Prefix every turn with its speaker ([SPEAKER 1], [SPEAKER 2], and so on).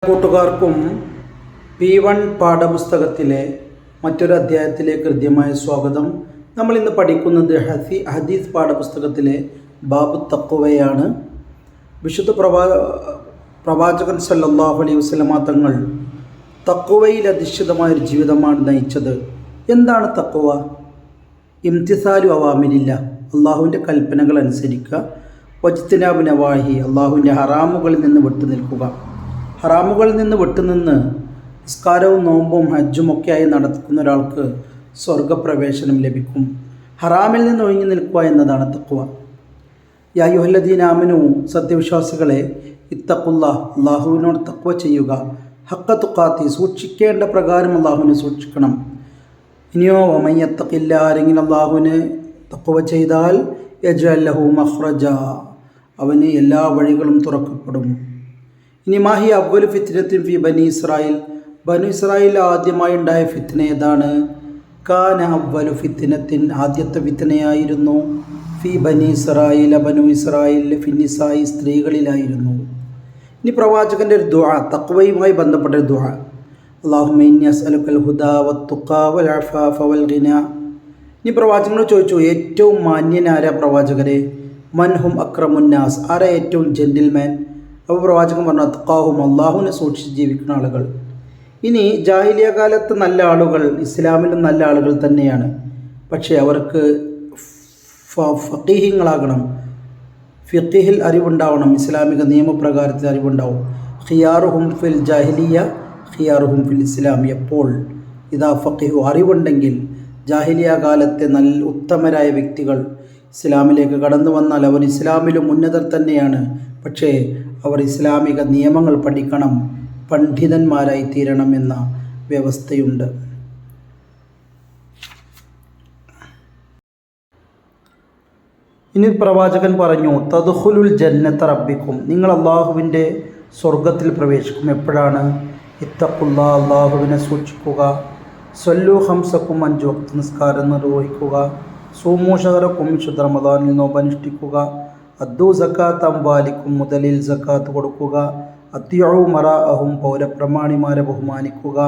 [SPEAKER 1] കൂട്ടുകാർക്കും P1 പാഠപുസ്തകത്തിലെ മറ്റൊരു അധ്യായത്തിലേക്ക് ഹൃദ്യമായ സ്വാഗതം. നമ്മൾ ഇന്ന് പഠിക്കുന്നത് ഹദീസ് പാഠപുസ്തകത്തിലെ ബാബു തഖ്വയാണ്. വിശുദ്ധ പ്രവാചകൻ സല്ലല്ലാഹു അലൈഹി വസല്ലമ തങ്ങൾ തഖ്വയിൽ അധിഷ്ഠിതമായ ഒരു ജീവിതമാണ് നയിച്ചത്. എന്താണ് തഖ്വ? ഇംതിസാലു അവാമിരില്ല, അള്ളാഹുവിൻ്റെ കൽപ്പനകൾ അനുസരിക്കുക. വജ്തിനാബു നവാഹി, അള്ളാഹുവിൻ്റെ ഹറാമുകളിൽ നിന്ന് വിട്ടുനിൽക്കുക. ഹറാമുകളിൽ നിന്ന് വിട്ടുനിന്ന് നിസ്കാരവും നോമ്പും ഹജ്ജും ഒക്കെയായി നടക്കുന്ന ഒരാൾക്ക് സ്വർഗപ്രവേശനം ലഭിക്കും. ഹറാമിൽ നിന്ന് ഒഴിഞ്ഞു നിൽക്കുക എന്നതാണ് തഖ്വ. യാ അയ്യുഹല്ലദീന ആമനൂ, സത്യവിശ്വാസികളെ, ഇത്തഖുല്ലാഹ്, അള്ളാഹുവിനോട് തഖ്വ ചെയ്യുക. ഹഖ്ഖ തുഖാത്തി, സൂക്ഷിക്കേണ്ട പ്രകാരം അള്ളാഹുവിനെ സൂക്ഷിക്കണം. ഇനിയോ വമൻ യത്തഖില്ല, ആരെങ്കിലും അള്ളാഹുവിന് തഖ്വ ചെയ്താൽ യജ്അൽ ലഹു മഖ്റജ, അവന് എല്ലാ വഴികളും തുറക്കപ്പെടും. ഇനി മാഹി അവ്വലു ഫിത്നത്തിൻ ഫി ബനി ഇസ്രായേൽ, ബനു ഇസ്രായേൽ ആദ്യമായി ഉണ്ടായ ഫിത്ന ഏതാണ്? കാന അവ്വലു ഫിത്നത്തിൻ, ആദ്യത്തെ ഫിത്നയായിരുന്നു ഫി ബനി ഇസ്രായേൽ, ബനു ഇസ്രായേൽ ഫിന്നിസായി, സ്ത്രീകളിലായിരുന്നു. ഇനി പ്രവാചകൻ്റെ ഒരു ദുആ, തഖ്വയുമായി ബന്ധപ്പെട്ട ഒരു ദുആ, അല്ലാഹുമ്മ ഇന്നി അസ്അലുക്കൽ ഹുദാ വത്തുഖാ വൽ അഫാഫ വൽ ഗിന. ഇനി പ്രവാചകനോട് ചോദിച്ചു, ഏറ്റവും മാന്യനാരാ പ്രവാചകരെ? മൻഹും അക്രമുന്നാസ്, ആരാ ഏറ്റവും ജെന്റിൽമാൻ? അപ്പോൾ പ്രവാചകൻ പറഞ്ഞു, അത്ഖാഹും, അള്ളാഹുവിനെ സൂക്ഷിച്ച് ജീവിക്കുന്ന ആളുകൾ. ഇനി ജാഹിലിയ കാലത്ത് നല്ല ആളുകൾ ഇസ്ലാമിലും നല്ല ആളുകൾ തന്നെയാണ്, പക്ഷേ അവർക്ക് ഫഖീഹിങ്ങളാകണം, ഫിഖിഹിൽ അറിവുണ്ടാവണം, ഇസ്ലാമിക നിയമപ്രകാരത്തിൽ അറിവുണ്ടാവും. ഖിയാറുഹും ഫിൽ ജാഹിലിയ ഖിയാറുഹും ഫിൽ ഇസ്ലാം, എപ്പോൾ ഇതാ ഫഖീഹു, അറിവുണ്ടെങ്കിൽ ജാഹിലിയ കാലത്തെ നല്ല ഉത്തമരായ വ്യക്തികൾ ഇസ്ലാമിലേക്ക് കടന്നു വന്നാൽ അവർ ഇസ്ലാമിലും ഉന്നതർ തന്നെയാണ്, പക്ഷേ അവർ ഇസ്ലാമിക നിയമങ്ങൾ പഠിക്കണം, പണ്ഡിതന്മാരായി തീരണം എന്ന വ്യവസ്ഥയുണ്ട്. ഇനി പ്രവാചകൻ പറഞ്ഞു, തദ്ഖുലുൽ ജന്നത റബ്ബിക്കും, നിങ്ങൾ അള്ളാഹുവിൻ്റെ സ്വർഗത്തിൽ പ്രവേശിക്കും. എപ്പോഴാണ്? ഇത്തഖുല്ലാഹ്, അള്ളാഹുവിനെ സൂക്ഷിക്കുക. സ്വല്ലു ഖംസക്കും, 5 വഖ്ത് നിസ്കാരം നിർവഹിക്കുക. സൂമു ശഹറക്കും, വിശുദ്ധ റമദാനിൽ നോമ്പനുഷ്ഠിക്കുക. അദ്ദു സക്കാത്ത് അംവാലിക്കും, മുതലിൽ സക്കാത്ത് കൊടുക്കുക. അത്തിയു മറാഅഹും, പൗരപ്രമാണിമാരെ ബഹുമാനിക്കുക.